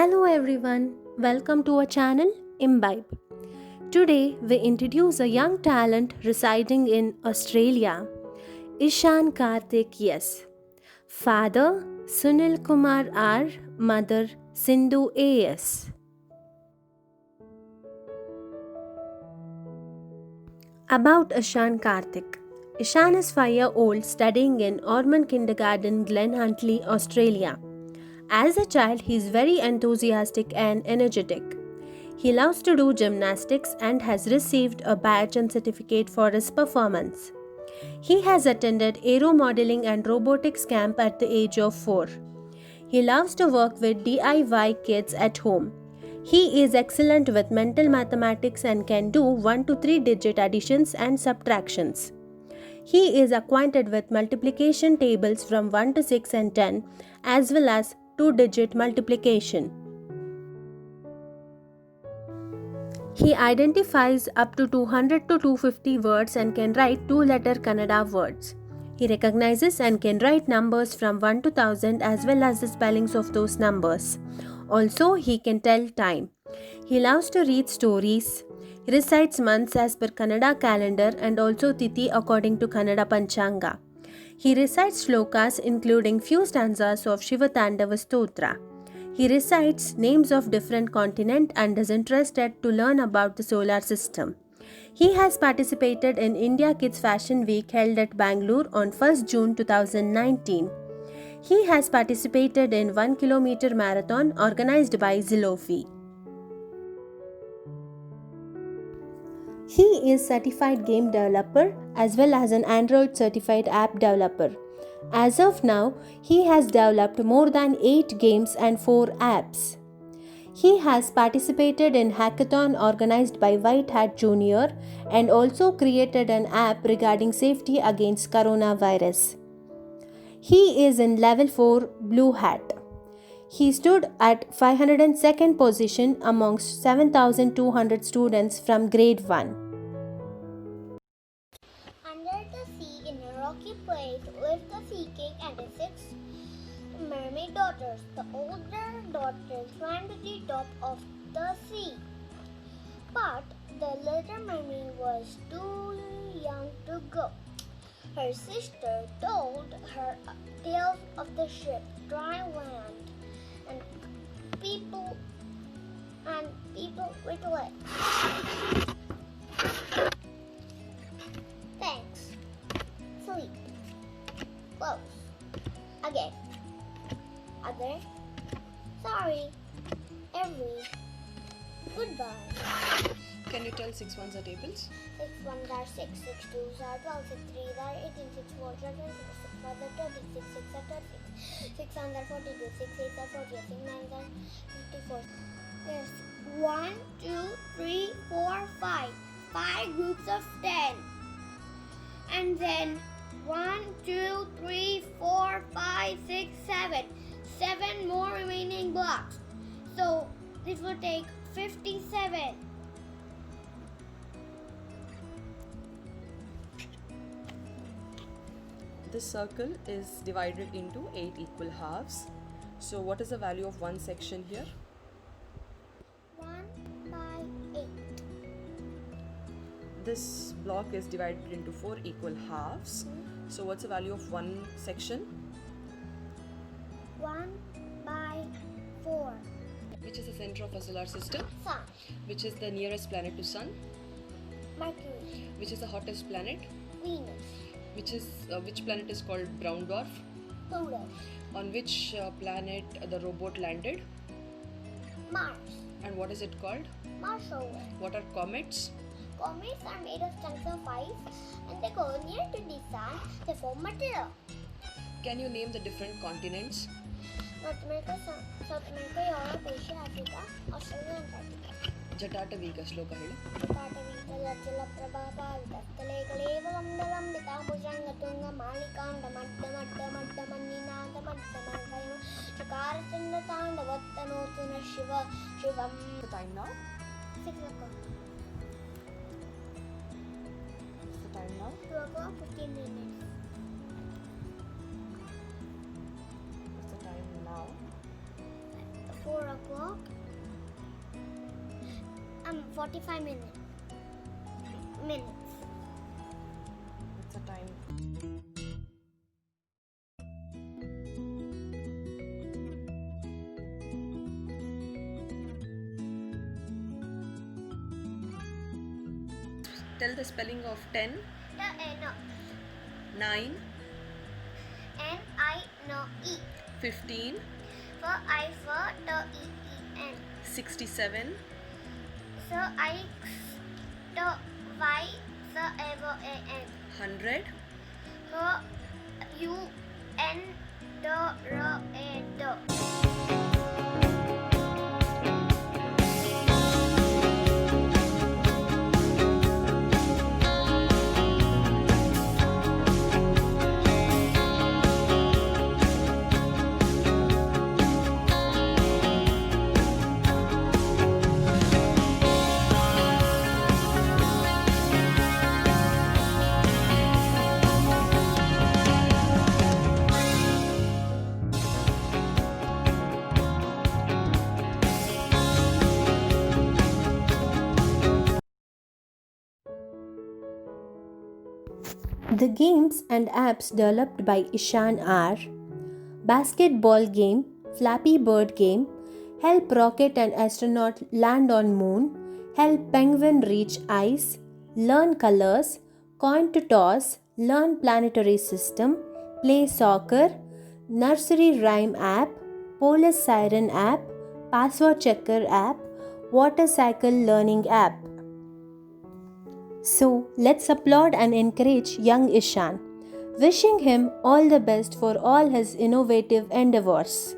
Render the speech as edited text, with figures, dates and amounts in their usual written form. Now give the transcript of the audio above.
Hello everyone, welcome to our channel Imbibe. Today we introduce a young talent residing in Australia, Ishan Karthik Yes. Father Sunil Kumar R, mother Sindhu AS. About Ishan Karthik. Ishan is 5-year-old studying in Ormond Kindergarten, Glen Huntly, Australia. As a child, he is very enthusiastic and energetic. He loves to do gymnastics and has received a badge and certificate for his performance. He has attended aero modeling and robotics camp at the age of 4. He loves to work with DIY kits at home. He is excellent with mental mathematics and can do 1 to 3 digit additions and subtractions. He is acquainted with multiplication tables from 1 to 6 and 10 as well as 2-digit multiplication. He identifies up to 200 to 250 words and can write 2-letter Kannada words. He recognizes and can write numbers from 1 to 1000 as well as the spellings of those numbers. Also, he can tell time. He loves to read stories. He recites months as per Kannada calendar and also Tithi according to Kannada Panchanga. He recites shlokas including few stanzas of Shiva Tandava Stotra. He recites names of different continents and is interested to learn about the solar system. He has participated in India Kids Fashion Week held at Bangalore on 1st June 2019. He has participated in 1 kilometer marathon organized by Zilofi. He is certified game developer as well as an Android certified app developer. As of now, he has developed more than 8 games and 4 apps. He has participated in hackathon organized by White Hat Junior and also created an app regarding safety against coronavirus. He is in level 4 Blue Hat. He stood at 502nd position amongst 7,200 students from grade 1. Under the sea in a rocky place lived a sea king and his 6 mermaid daughters. The older daughter swam to the top of the sea, but the little mermaid was too young to go. Her sister told her tales of the ship, dry land, and people with legs. Thanks. Sleep. Close. Again. Other. Sorry. Every. Goodbye. Can you tell 6 ones are tables? 6 1s are 6, 6 2s are 12, 6 3s are 18, 6 4s are 20, 6 5s are 30, 6 6 are 36, 6 7s are 42, 6 8s are 40, 6 9s are 54. Yes. 1, 2, 3, 4, 5. 5 groups of 10. And then 1, 2, 3, 4, 5, 6, 7. 7 more remaining blocks. So this will take 57. This circle is divided into 8 equal halves. So what is the value of one section here? 1 by 8. This block is divided into 4 equal halves. So what's the value of one section? 1 by 4. Which is the center of our solar system? Sun. Which is the nearest planet to Sun? Mercury. Which is the hottest planet? Venus. Which planet is called brown dwarf? Pluto. On which planet the robot landed? Mars. And what is it called? Mars rover. What are comets? Comets are made of chunks of ice and they go near to the sun. They form a tail. Can you name the different continents? North America, South America, Europe, Asia, Africa, Australia, Antarctica. ಜಟಾಟವೀಗ ಶ್ಲೋಕ ಹೇಳಿ. The time now? 6 o'clock. The time now? 2 o'clock, 15 minutes. What's the time now? 4 o'clock. clock. 45 minutes. What's the time? Tell the spelling of 10. No. 9. N-I-N-E. 15. For I for the E-E-N. 67. So I the Y the A-O-A-N. 100. For U-N the R-A-D. The games and apps developed by Ishan are Basketball Game, Flappy Bird Game, Help Rocket and Astronaut Land on Moon, Help Penguin Reach Ice, Learn Colors, Coin to Toss, Learn Planetary System, Play Soccer, Nursery Rhyme App, Police Siren App, Password Checker App, Water Cycle Learning App. So, let's applaud and encourage young Ishan, wishing him all the best for all his innovative endeavors.